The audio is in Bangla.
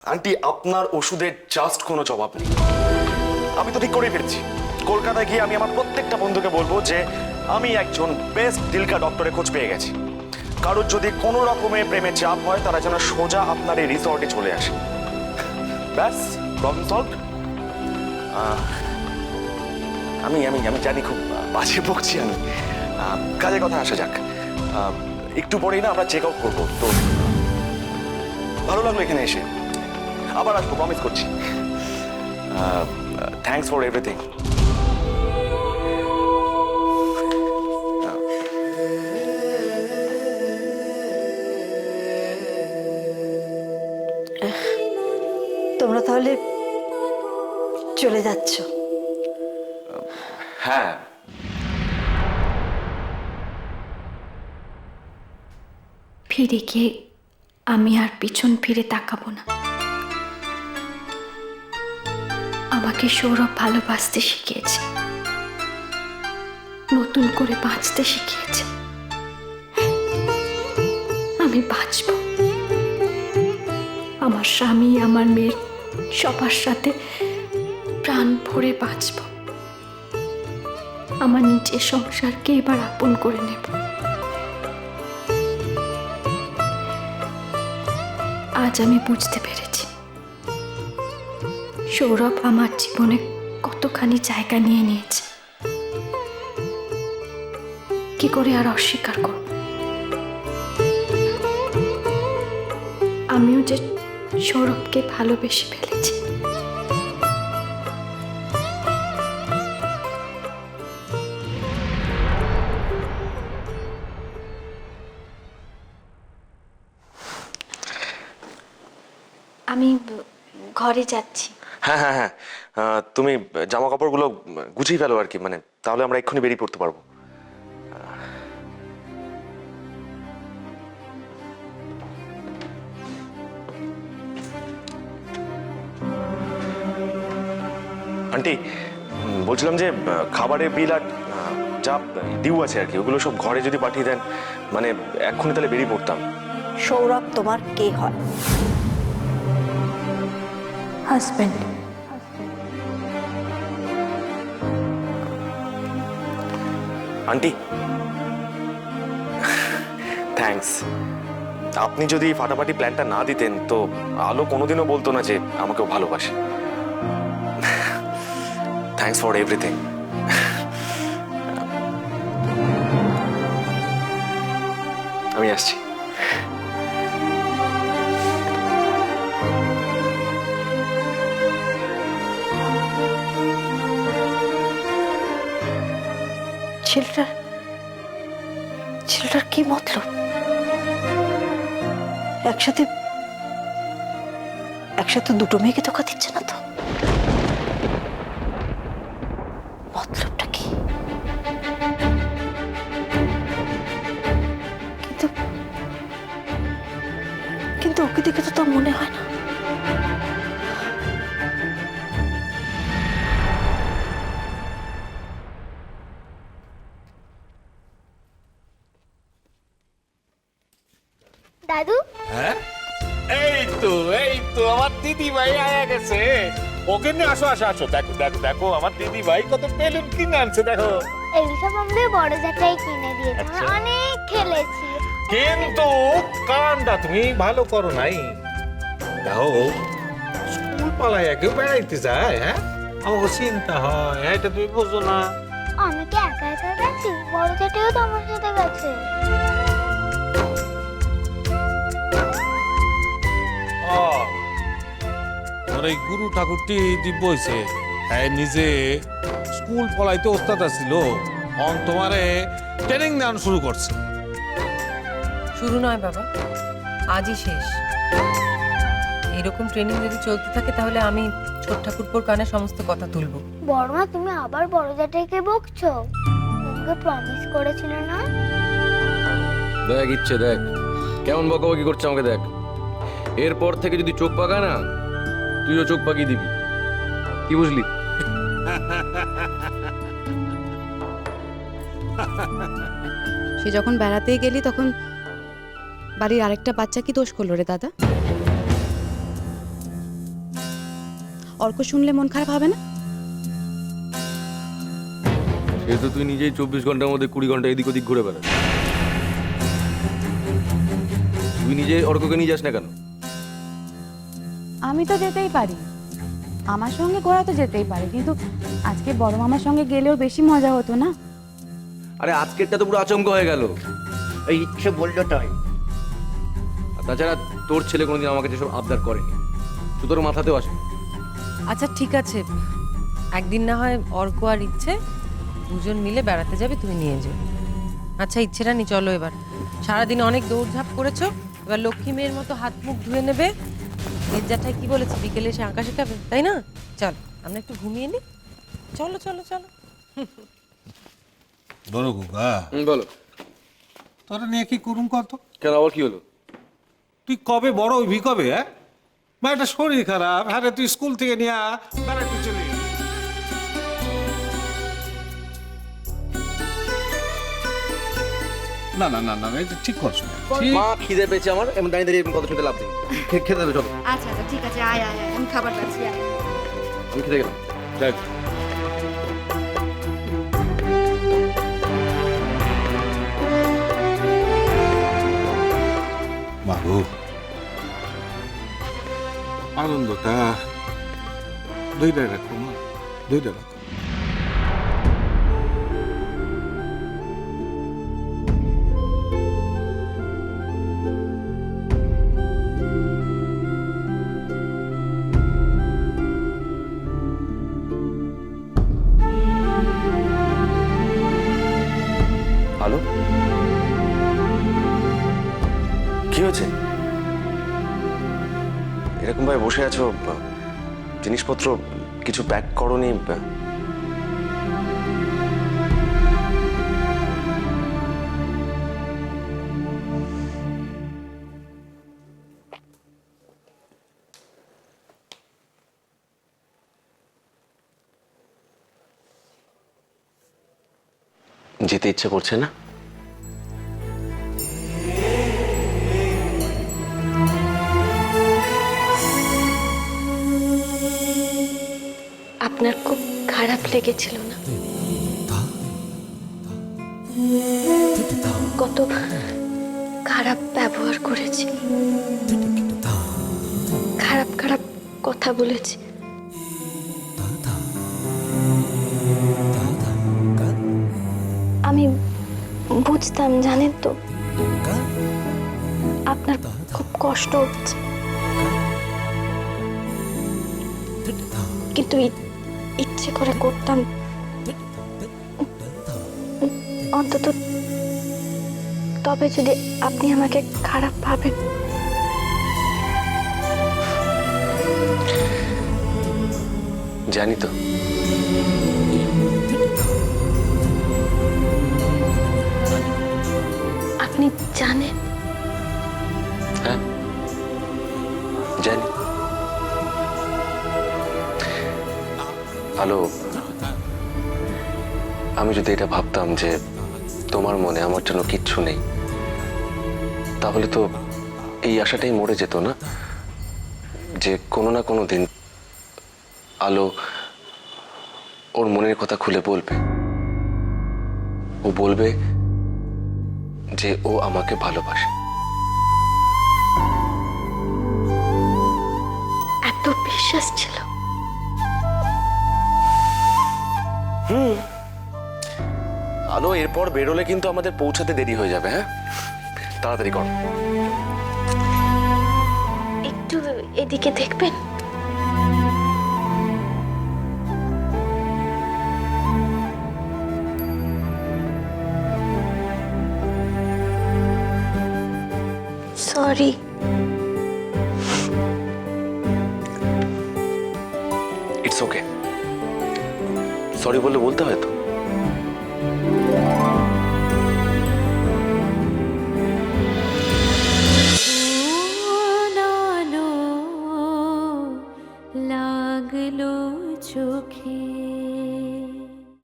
আন্টি, আপনার ওষুধের জাস্ট কোনো জবাব নেই। আমি তো ঠিক করেই ফেলছি, কলকাতায় গিয়ে আমি আমার প্রত্যেকটা বন্ধুকে বলবো যে আমি একজন বেস্ট দিলকা ডক্টরের খোঁজ পেয়ে গেছি। কারোর যদি কোনো রকমের প্রেমে চাপ হয়, তারা যেন সোজা আপনার এই রিসর্টে চলে আসে। ব্যাস, প্রবলেম সলভ। আমি আমি আমি জানি খুব বাজে বকছি আমি। কাজের কথা আসা যাক। একটু পরেই না আমরা চেক আউট করবো। তো ভালো লাগলো এখানে এসে, আবার আসবো, প্রমিস করছি। Thanks for everything. তোমরা তাহলে চলে যাচ্ছ? হ্যাঁ, ফিরে গিয়ে আমি আর পিছন ফিরে তাকাবো না। আমাকে সৌরভ ভালোবাসতে শিখিয়েছে, নতুন করে বাঁচতে শিখিয়েছে। আমি বাঁচব, আমার স্বামী, আমার মেয়ের সবার সাথে প্রাণ ভরে বাঁচব। আমার নিজের সংসারকে এবার আপন করে নেব। আজ আমি বুঝতে পেরেছি সৌরভ আমার জীবনে কতখানি জায়গা নিয়ে নিয়েছে। কি করে আর অস্বীকার করব? আমিও যে সৌরভকে ভালোবেসে ফেলেছি। আমি ঘরে যাচ্ছি। হ্যাঁ, হ্যাঁ, হ্যাঁ। তুমি জামা কাপড়গুলো গুছিয়ে ফেলো আর কি, মানে তাহলে আমরা এক্ষুনি বেরিয়ে পড়তে পারবো। আন্টি, বলছিলাম যে খাবারের বিল আর যা ডিউ আছে আর কি, ওগুলো সব ঘরে যদি পাঠিয়ে দেন, মানে এক্ষুনি তাহলে বেরিয়ে পড়তাম। সৌরভ তোমার কে হয়? হাজব্যান্ড। Aunty, thanks. আপনি যদি ফাটাফাটি প্ল্যানটা না দিতেন তো আলো কোনোদিনও বলতো না যে আমাকেও ভালোবাসে। Thanks for everything. আমি আসছি। ছেলেটার কি মতলব? একসাথে একসাথে দুটো মেয়েকে ধোকা দিচ্ছে না তো? মতলবটা কি? কিন্তু কিন্তু ওকে দেখে তো তোর মনে হয় না। দাদু, হ্যাঁ, এই তো আমার দিদি ভাই আয়া গেছে। ওকে নিয়ে আসো আসো আসো, দেখো দেখো দেখো আমার দিদি ভাই কত বেলুন কিনে আনছে দেখো। এইসব আমাদের বড় জ্যাঠাই কিনে দিয়েছে, আমরা আচ্ছা। অনেক খেলেছি। কিন্তু কামটা তুমি ভালো করো নাই। দেখো স্কুল পালাইয়া কেউ বেড়াইতে যায়, হ্যাঁ আমাকে চিন্তা হয়, এটা তুমি বুঝো না। আমি কি একা একা গেছি? বড় জ্যাঠাইও তো আমার সাথে গেছে। তোর এই গুরু ঠাকুরটি দিব্য হয়েছে, হ্যাঁ নিজে স্কুল পলাইতে ওস্তাদ আছিল, অন তোমারে ট্রেনিং দেওয়ানো শুরু করছে। শুরু নয় বাবা, আজই শেষ। এরকম ট্রেনিং যদি চলতে থাকে তাহলে আমি ছোট ঠাকুরপোর কানে সমস্ত কথা তুলবো। বড়মা, তুমি আবার বড় জ্যাঠাইকে বকছো? তোমাকে প্রমিস করেছিল না? দেখ ইচ্ছে দেখ কেমন বকাবকি করছে আমাকে, দেখ এরপর থেকে যদি চোখ পাকায় না তুইও চোখ পাকিয়ে দিবি, কি বুঝলি? সে যখন বেড়াতেই গেলি তখন বাড়ির আরেকটা বাচ্চা কি দোষ করলো রে দাদা? অর্ক শুনলে মন খারাপ হবে না? সে তো তুই নিজেই 24 ঘন্টার মধ্যে 20 ঘন্টা এদিক ওদিক ঘুরে বেড়াস। তুই নিজে অর্ককে নিয়ে যাস না কেন? আমি তো যেতেই পারি, আমার সঙ্গে ঘোরা তো যেতেই পারে, কিন্তু আজকে বড় মামার সঙ্গে গেলেও বেশি মজা হতো না? আরে আজকেরটা তো পুরো আচমকা হয়ে গেল। এই ইচ্ছে বললো তাই। আর তাছাড়া তোর ছেলে কোনোদিন আমার কাছে সব আবদার করেনি, তো তোর মাথাতেও আসে। আচ্ছা ঠিক আছে, একদিন না হয় অর্ক আর ইচ্ছে দুজন মিলে বেড়াতে যাবে, তুমি নিয়ে যাও। আচ্ছা ইচ্ছেটা নি, চলো এবার। সারাদিন অনেক দৌড়ঝাঁপ করেছো, এবার লক্ষ্মী মেয়ের মতো হাত মুখ ধুয়ে নেবে। জ্যাঠাই কি বলেছে, বিকেলে এসে আঁকা শেখাবে, তাই না? চল আমরা একটু ঘুমিয়ে নিই, চলো চলো চলো। বড় গুগা, বলো। তোরা নিয়ে কি করুম কত? কেন, আবার কি হলো? তুই কবে বড় হইবি কবে? হ্যাঁ, বা একটা শরীর খারাপ, হ্যাঁ রে, তুই স্কুল থেকে নিয়ে বেড়াতে চলে গেলি। না না না না, এটা ঠিক করছো না। ঠিক। মা খিদে পেয়েছে আমার, এমন দাঁড়িয়ে দাঁড়িয়ে এরকম কথা শুনতে লাভ নেই। খেতে দেবে, চলো। আচ্ছা আচ্ছা ঠিক আছে, আয় আয় আয়, আমি খাবার পাচ্ছি, আয়। আমি খেতে গেলাম, যাই। বাবু, আনন্দটা দুইটা রাখো মা, দুইটা রাখো। হ্যালো, কি হয়েছে? এরকম ভাবে বসে আছো, জিনিসপত্র কিছু প্যাক করনি? যেতে ইচ্ছে করছে না? আপনার খুব খারাপ লেগেছিল না? কত খারাপ ব্যবহার করেছি, খারাপ খারাপ কথা বলেছি। আমি বুঝতাম, জানেন তো, আপনার খুব কষ্ট হচ্ছে, কিন্তু ইচ্ছে করে করতাম অন্তত, তবে যদি আপনি আমাকে খারাপ ভাবেন। জানি তো, আপনি জানেন? হ্যাঁ জানি। আলো, আমি যদি এটা ভাবতাম যে তোমার মনে আমার জন্য কিচ্ছু নেই, তাহলে তো এই আশাটাই মরে যেত না, যে কোনো না কোনো দিন আলো ওর মনের কথা খুলে বলবে। ও বলবে যে ও আমাকে ভালোবাসে। এত বিশ্বাস ছিল? আলো, এরপর বেরোলে কিন্তু আমাদের পৌঁছাতে দেরি হয়ে যাবে। হ্যাঁ, তাড়াতাড়ি করো। একটু এদিকে দেখবেন? সরি। ইটস ওকে, সরি বললে বলতে হয় তো।